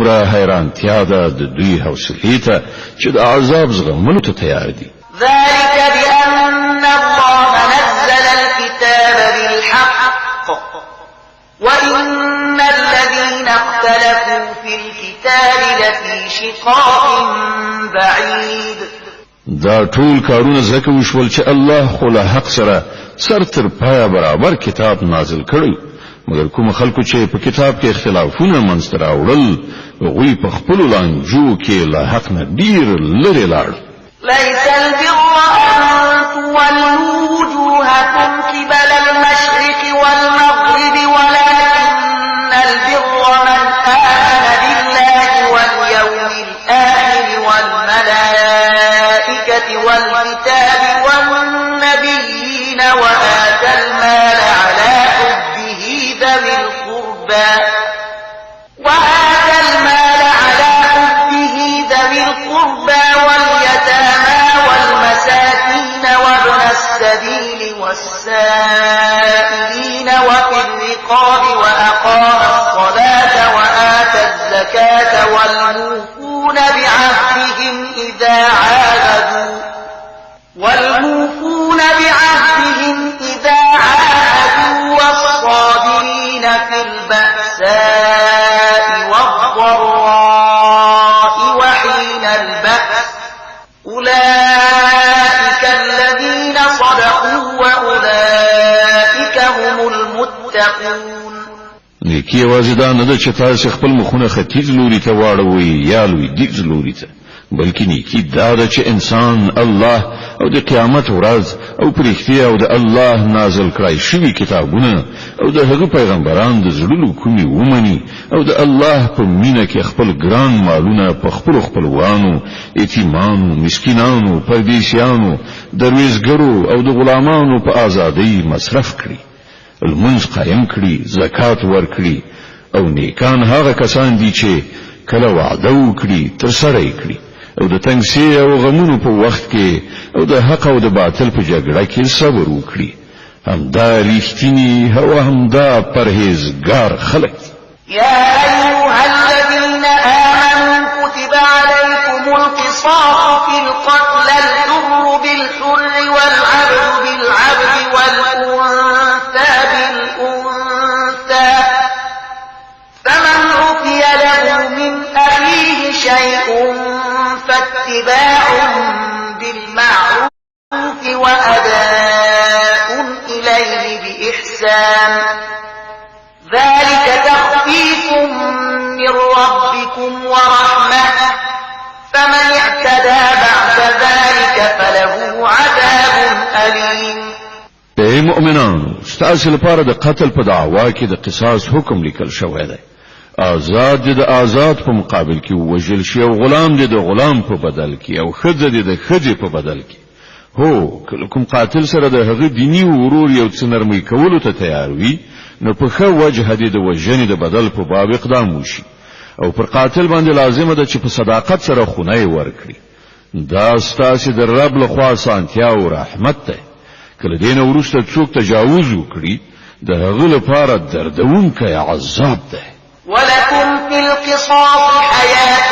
څومره حیرانتیا ده د دوی حوصلې ته چې د عذاب زغملو ته تیار دي. ذلك بأن الله نزل الكتاب بالحق وإن الذين اختلفوا في الكتاب لفي شقاق بعيد. دا ټول کارونه ځکه وشول چې الله خو له حق سره سر تر پایه برابر کتاب نازل کړی، مګر کوم خلکو چې په کتاب کې اختلافونه منځته راوړل هغوی په خپلو لانجو کې له حق نه ډیر لرې لاړل. ليس البر أن تولوا وجوهكم قبل المشرق والمغرب ولكن البر من آمن بالله واليوم الآخر والملائكة والكتاب والنبيين وآتى المال على حبه ذوي القربى واليتامى والمساكين وابن السبيل والسائلين وفي الرقاب وأقام الصلاة وآتى الزكاة والموفون بعهدهم إذا عاهدوا والصابرين في البأساء والضراء وحين البأس أولئك الذين صدقوا وأولئك هم المتقون. نیکی یوازې دا نه ده چې تاسو خپل مخونه ختیځ لوري ته واړوي یا لویدیځ لوري ته، بلکې نیکی دا ده چې انسان الله او د قیامت ورځ او پرختیا او د الله نازل کړای شوی کتابونه او د هغه پیغمبران د زړونو کومي ومني او د الله په مینه کې خپل ګران مالونه په خپلوانو، یتیمانو، مسکینانو، پردیسیانو، درویزګرو او د غلامانو په ازادۍ مصرف کړي، المنځ قائم کړي، زکات ورکړي، او نیکان هغه کسان دي چې کله وعده وکړي ترسره یې کړي، او د تنګسي او غمونو په وخت کې او د حق او د باطل په جګړه کې صبر وکړي. همدا ریښتینی او همدا پرهیزګار خلک. يا أيها الذين آمنوا كتب عليكم القصاص في القتلى الحر بالحر والعبد بالعبد والأنثى بالأنثى فمن عفي له من أخيه شيء فاتباع بالمعروف وأداء إليه بإحسان ذلك تخفيف من ربكم ورحمة فمن اعتدى بعد ذلك فله عذاب أليم. ای مؤمنانو، ستاسو لپاره د قتل په دعوا کې د قصاص حکم لیکل شوی دی. آزاد د آزاد په مقابل کې وژل شي او غلام د غلام په بدل کې او خځه د خځې په بدل کې. هو کله کوم قاتل سره د هغه دینی ورور یو څه نرمي کولو ته تیار وي نو په خو وجه د وژنې د بدل په باب اقدام وشي او پر قاتل باندې لازمه ده چې په صداقت سره خونه ورکړي. دا ستاسو د رب له خوا سانتیا او رحمت ده. کله دین ورسته څوک تجاوز وکړي د هغه لپاره دردونکی عذاب ده. ولكم في القصاص حياة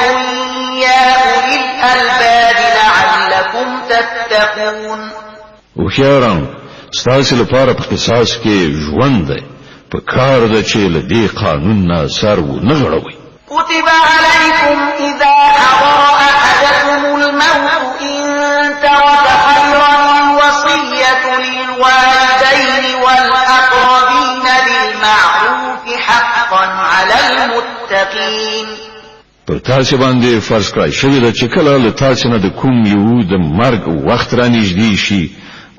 يا أولي الألباب لعلكم تتقون. وخياران ستاسو لپاره په قصاص کې ژوند ده، په کار ده چې له دې قانون نه سر ونه غړوي. كتب عليكم إذا حضر أحدكم الموت إن ترك خيرا الوصية للوالدين والأقربين بالمعروف حقا على المتقين. پر تاسو باندې فرض کړئ شوی ده چې کله له تاسو نه د کوم یو د مرګ وخت را نږدې شي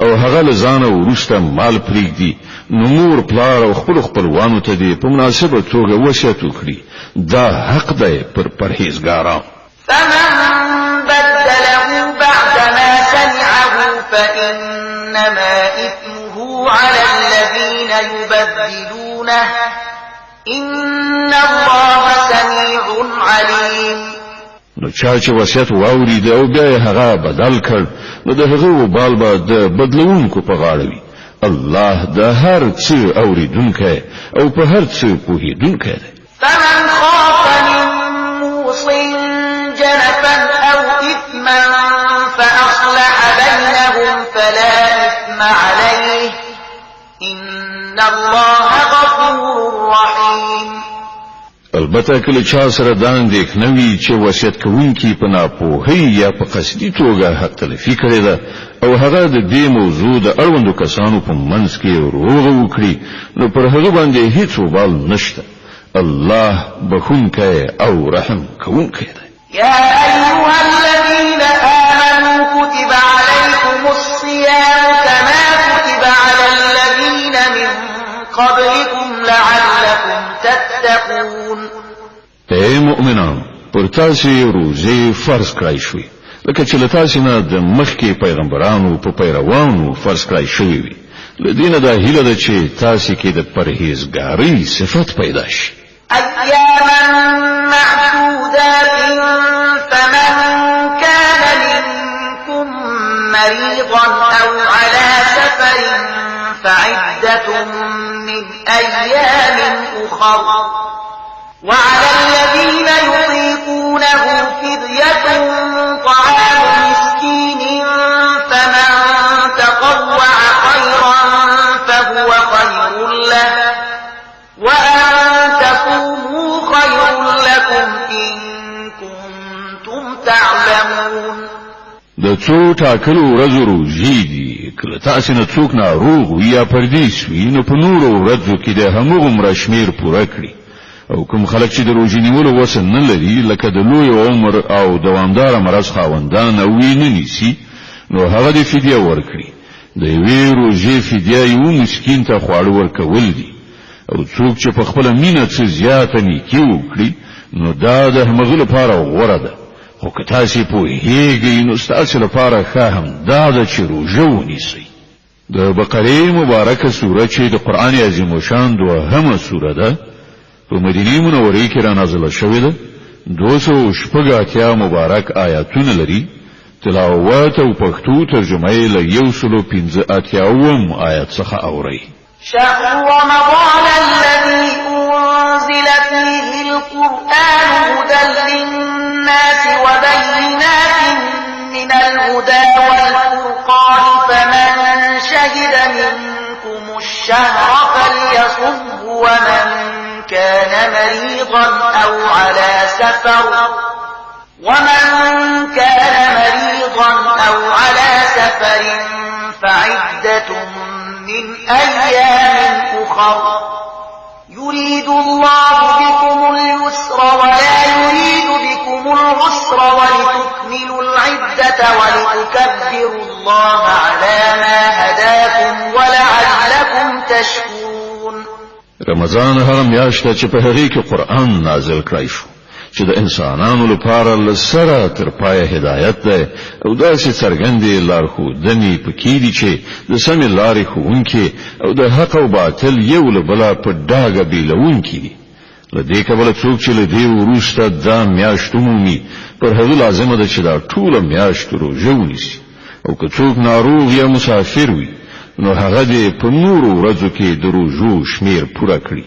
او هغه له ځانه وروسته مال پریږدي نو مور پلار او خپلوانو ته دې په مناسبه توګه وصیت وکړي. دا حق دی پر پرهیزګارانو. فمن بدله بعد ما سمعه فإنما إثمه على الذين يبدلونه إن الله سميع عليم. نو چا چې وصیت واورید او بیا هغه بدل کړ نو د هغه وبال به د بدلونکو په غاړه وي. الله د هر څه اوریدونکی او په هر څه پوهیدونکی دی. فمن خاف من الله غفور رحيم. البته کله چا سره دا اندېښنه وي چې وصیت کوونکی په ناپوهۍ یا په قصدي توګه حق تلفي کړې ده او هغه د دې موضوع د اړوندو کسانو په منځ کې روغه وکړي نو پر هغه باندې هیڅ وبال نشته. الله بخونکی او رحم کوونکی دی. يا أيها الذين آمنوا كتب عليكم الصيام كما كتب على الذين من قبلكم لعلكم تتقون. اے مؤمنان پر تاسو روزه فرض کړئ شوي لکه چې له تاسو نه د مخکې پیغمبرانو په پیروانو فرض کړئ شوي وي. لدینه دا هیله ده چې تاسو کې د پرهیزګارۍ صفت پیدا شي. أياما معدودات فمن كان منكم مريضا أو على سفر فعدة من أيام أخر وعلى الذين يطيقونه فدية طعام مسكين فمن تطوع خيرا فهو خير له وأن تصوموا خير لكم إن كنتم تعلمون. د څو ټاکلو ورځو روزي دي کله تاسو نه څوک ناروغ یا پردیس وي نو په نورو ورځو کې د همغومره شمیر پوره کړي او کوم خلک چې د روزي نیولو وسه نه لري لکه د لوی عمر او دوامدار مرض خاوندان او نه نیسي نو هغه د فدیه ورکړي. د یوې روزي فدیه یو مسکین ته خواړه ورکول دي او څوک چې په خپل مینه څه زیاته نیکی وکړي نو دا د همغه لپاره غوره ده. خو که تاسو په هیګي نو تاسو لپاره ښه هم دا د چې روزه ونیسئ. د بقره مبارکه سوره چې د قران عظیم شان دوهمه سوره ده په مدینه منوره کې را نازله شوې ده. 280 مبارک آیاتونه لري. تلاوت او پښتو ترجمه یې له 115 آیات څخه اوري. شهر رمضان الذي أنزل فيه القرآن هدى للناس وبينات من الهدى والفرقان فمن شهد منكم الشهر فليصمه ومن كان مريضا أو على سفر فعدة من أيام أخر يريد الله بكم اليسر ولا يريد بكم العسر ولتكملوا العدة ولتكبروا الله على ما هداكم ولعلكم تشكرون. رمضان هغه میاشت چې په هغه کې قرآن نازل کړی شو چې د انسانانو لپاره لسره تر پای هدایت ده او داسې څرګندې لارښودنې پکې دي چې د سمې لارې ښوونکي او د حق او باطل یو له بله په ډاګه بیلونکي دي. له دې کبله څوک چې له دې وروسته دا میاشت ومومي پر هغه لازمه ده چې دا ټوله میاشت روژه ونیسي او که څوک ناروغ یا مسافر وي نو هغه دې په نورو ورځو کې د روژو شمیر پوره کړي.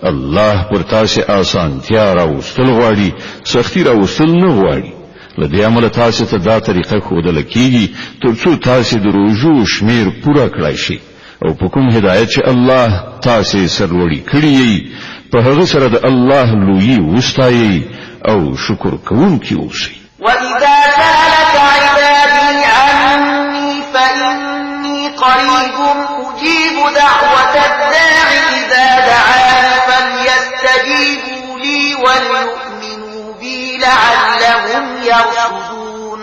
الله پر تاسو آسانتیا راوستل غواړي سختی راوستل نه غواړي. له دې عمله تاسو ته دا طریقه ښودل کیږي ترڅو تاسو د روژو شمیر پوره کړئ شي او په کوم هدایت چې الله تاسو سرلوړي کړی په هغه سره د الله لوی وستایي او شکر کوونکی اوسئ. وإذا سألك عبادي عني فإني قريب أجيب دعوة الداع إذا دعاني فليستجيبوا لي وليؤمنوا بي لعلهم يرشدون.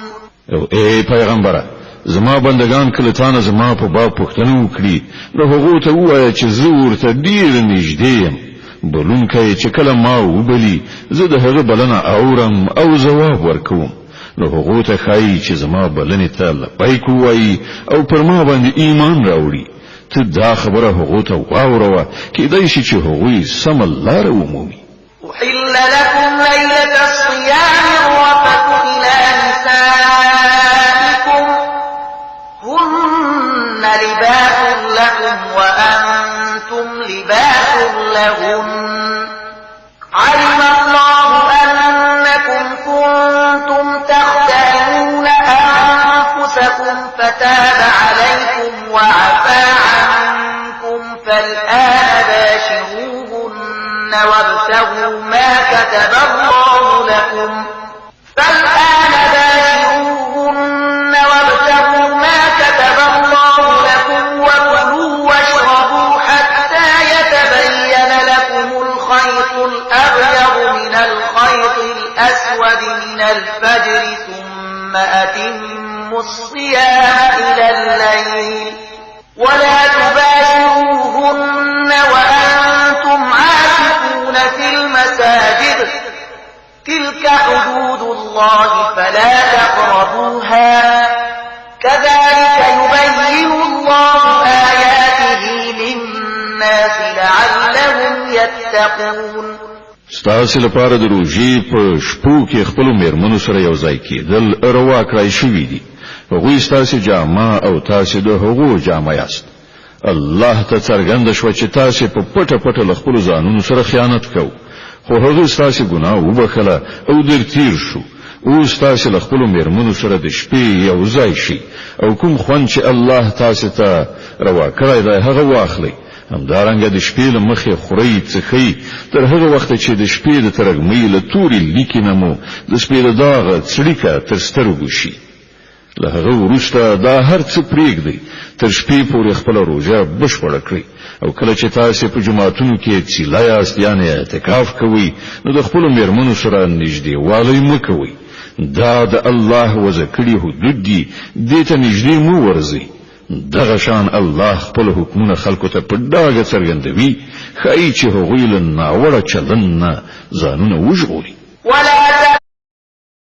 او اے پیغمبره زما بندگان کله تانه زما په باب پوښتنه وکړي نو هغه ته وایي چې زه ورته ډیر نږدې یم. بلونکی چې کله ما وبلی زه د هغه بلنه اورم او جواب ورکوم نو هغه ته خایي چې زما بلنې ته لبیک وایي او پر ما باندې ایمان راوړي. ته دا خبره هغه ته واوروه کېدای شي چې هغوی سم لاره ومومي. أحل لكم ليلة الصيام الرفث إلى نسائكم هن لباس لكم وأنتم لباس لهن علم الله أنكم كنتم تختانون أنفسكم فتاب عليكم وعفى عنكم فالآن وابتغوا ما كتب الله لكم فالآن باشروهن وابتغوا ما كتب الله لكم وكلوا واشربوا حتى يتبين لكم الخيط الأبيض من الخيط الأسود من الفجر ثم أتموا الصيام إلى الليل ولا تباشروهن وأنتم عاكفون في المساجد تلك حدود الله فلا تقربوها كذلك يبين الله آياته للناس لعلهم يتقون. ستاسو لپاره د روژې په شپو کې خپل مېرمنو سره یو ځای کېدل روا کړی شوي دي. هغوی ستاسو جامه او تاسو د هغو جامه یاست. الله ته څرګنده شوه چې تاسو په پټه پټه له خپلو ځانونو سره خیانت کوئ، خو هغه ستاسو ګناه وبخله او در تیر شو. اوس تاسو له خپلو مېرمنو سره د شپې یو ځای شي او کوم خوند چې الله تاسو ته روا کړی دی هغه واخلئ. همدارنګه د شپې له مخې خورئ څښئ تر هغه وخته چې د شپې د ترږمۍ له تورې لیکې نه مو د شپې د داغه څړیکه تر سترګو شي. له هغه وروسته دا هر څه پرېږدئ تر شپې پورې خپله روژه بشپړه کړئ. او کله چې تاسو په جماعتونو کې څیله یاست یعنې اعتکاف کوئ نو د خپلو مېرمنو سره نږدېوالی مه کوئ. دا د الله وضع کړي حدود دي، دې ته نږدې مو ورځئ. دغه شان الله خپل حکمونه خلکو ته په ډاګه څرګندوي، ښایي چې هغوی له ناوړه چلند نه ځانونه وژغوري. ولا